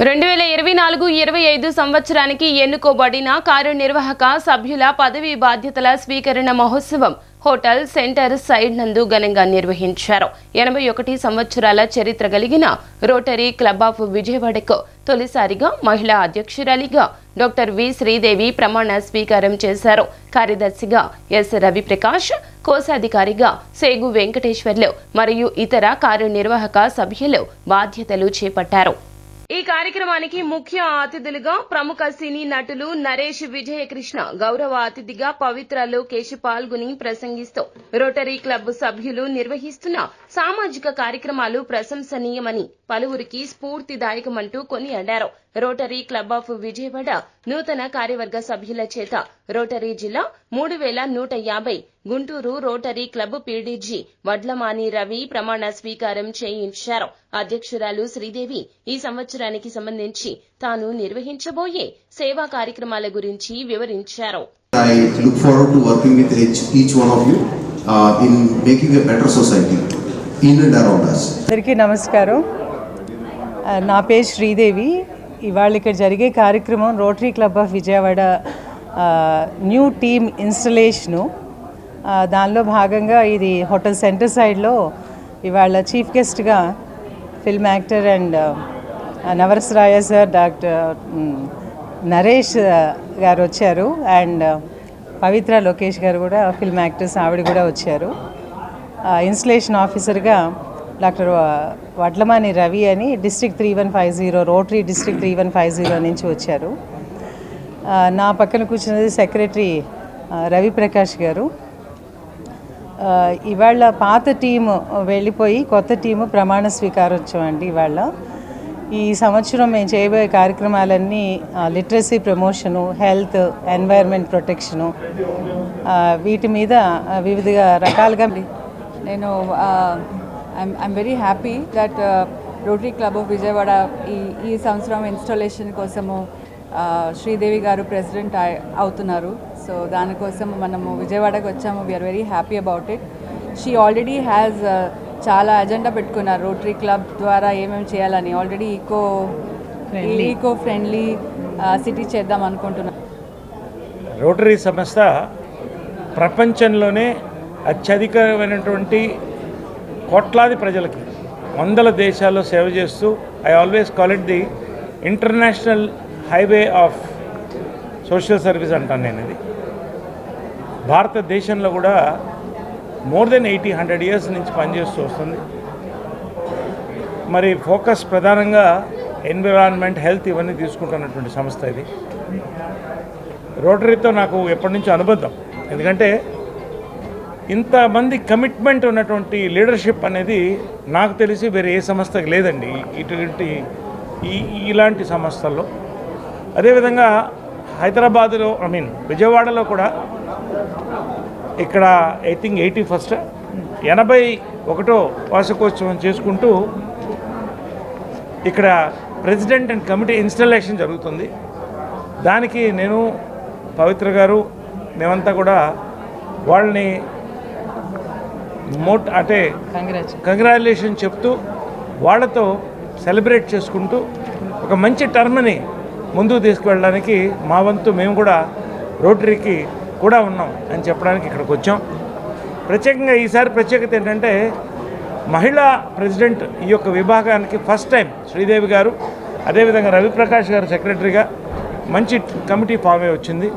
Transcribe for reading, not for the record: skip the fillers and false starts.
2024-25 సంవత్సరానికి ఎన్నుకోబడిన కార్యనిర్వాహక సభ్యుల పదవీ బాధ్యతల స్వీకరణ మహోత్సవం హోటల్ సెంటర్ సైడ్ నందు ఘనంగా నిర్వహించారు. 81 సంవత్సరాల చరిత్ర కలిగిన రోటరీ క్లబ్ ఆఫ్ విజయవాడకు తొలిసారిగా మహిళా అధ్యక్షురాలిగా డాక్టర్ వి శ్రీదేవి ప్రమాణ స్వీకారం చేశారు. కార్యదర్శిగా ఎస్ రవిప్రకాష్, కోశాధికారిగా సేగు వెంకటేశ్వర్లు మరియు ఇతర కార్యనిర్వాహక సభ్యులు బాధ్యతలు చేపట్టారు. ఈ కార్యక్రమానికి ముఖ్య అతిథులుగా ప్రముఖ సినీ నటులు నరేష్ విజయకృష్ణ, గౌరవ అతిథిగా పవిత్ర లోకేష్ పాల్గొని ప్రసంగిస్తూ రోటరీ క్లబ్ సభ్యులు నిర్వహిస్తున్న సామాజిక కార్యక్రమాలు ప్రశంసనీయమని, పలువురికి స్ఫూర్తిదాయకమంటూ కొనియాడారు. రోటరీ క్లబ్ ఆఫ్ విజయవాడ నూతన కార్యవర్గ సభ్యుల చేత రోటరీ జిల్లా 3150 Guntur rotary club PDG Vadlamani Ravi ప్రమాణ స్వీకారం చేయించారు. అధ్యక్షురాలు శ్రీదేవి ఈ సంవత్సరానికి సంబంధించి తాను నిర్వహించబోయే సేవా కార్యక్రమాల గురించి వివరించారు. I look forward to working with each one of you in making a better society in and around us. అందరికీ నమస్కారం. నా పేరు శ్రీదేవి. ఇవాళ ఇక్కడ జరిగే కార్యక్రమం rotary club of Vijayawada new team installation. దానిలో భాగంగా ఇది హోటల్ సెంటర్ సైడ్లో ఇవాళ చీఫ్ గెస్ట్గా film actor and Navarasaraya sir, doctor Naresh గారు వచ్చారు అండ్ పవిత్ర లోకేష్ గారు కూడా ఫిల్మ్ యాక్టర్స్, ఆవిడ కూడా వచ్చారు. ఇన్స్టలేషన్ ఆఫీసర్గా డాక్టర్ వడ్లమాని రవి అని డిస్ట్రిక్ట్ 3150 రోటరీ డిస్ట్రిక్ట్ 3150 నుంచి వచ్చారు. నా పక్కన కూర్చున్నది సెక్రటరీ రవిప్రకాష్ గారు. ఇవాళ పాత టీము వెళ్ళిపోయి కొత్త టీము ప్రమాణ స్వీకారోత్సవం అండి. ఇవాళ ఈ సంవత్సరం మేము చేయబోయే కార్యక్రమాలన్నీ literacy promotion, health, environment protection, వీటి మీద వివిధ రకాలుగా నేను I'm very happy that rotary club of Vijayawada ఈ సంవత్సరం ఇన్స్టాలేషన్ కోసము శ్రీదేవి గారు ప్రెసిడెంట్ అవుతున్నారు. సో దానికోసం మనము విజయవాడకు వచ్చాము. We are very happy about it. She already has చాలా అజెండా పెట్టుకున్నారు రోటరీ క్లబ్ ద్వారా ఏమేమి చేయాలని. ఆల్రెడీ ఈకో ఫ్రెండ్లీ సిటీ చేద్దాం అనుకుంటున్నాను. రోటరీ సంస్థ ప్రపంచంలోనే అత్యధికమైనటువంటి కోట్లాది ప్రజలకి వందల దేశాల్లో సేవ చేస్తూ, I always call it the international highway of social service అంటాను నేను. ఇది భారతదేశంలో కూడా మోర్ దెన్ 100 years నుంచి పనిచేస్తూ వస్తుంది. మరి ఫోకస్ ప్రధానంగా ఎన్విరాన్మెంట్, హెల్త్ ఇవన్నీ తీసుకుంటున్నటువంటి సంస్థ ఇది. రోటరీతో నాకు ఎప్పటి నుంచో అనుబంధం. ఎందుకంటే ఇంతమంది కమిట్మెంట్ ఉన్నటువంటి లీడర్షిప్ అనేది నాకు తెలిసి వేరే ఏ సంస్థకి లేదండి ఇలాంటి సంస్థల్లో. అదేవిధంగా హైదరాబాదులో విజయవాడలో కూడా ఇక్కడ ఐ థింక్ 81వ వార్షికోత్సవం చేసుకుంటూ ఇక్కడ ప్రెసిడెంట్ అండ్ కమిటీ ఇన్స్టాలేషన్ జరుగుతుంది. దానికి నేను, పవిత్ర గారు, మేమంతా కూడా వాళ్ళని కంగ్రాచులేషన్ చెప్తూ వాళ్ళతో సెలబ్రేట్ చేసుకుంటూ ఒక మంచి టర్మ్ని ముందుకు తీసుకువెళ్ళడానికి మా వంతు మేము కూడా రోటరీకి కూడా ఉన్నాం అని చెప్పడానికి ఇక్కడికి వచ్చాం. ప్రత్యేకంగా ఈసారి ప్రత్యేకత ఏంటంటే మహిళా ప్రెసిడెంట్ ఈ యొక్క విభాగానికి ఫస్ట్ టైం శ్రీదేవి గారు, అదేవిధంగా రవిప్రకాష్ గారు సెక్రటరీగా మంచి కమిటీ ఫామ్ అయి వచ్చింది.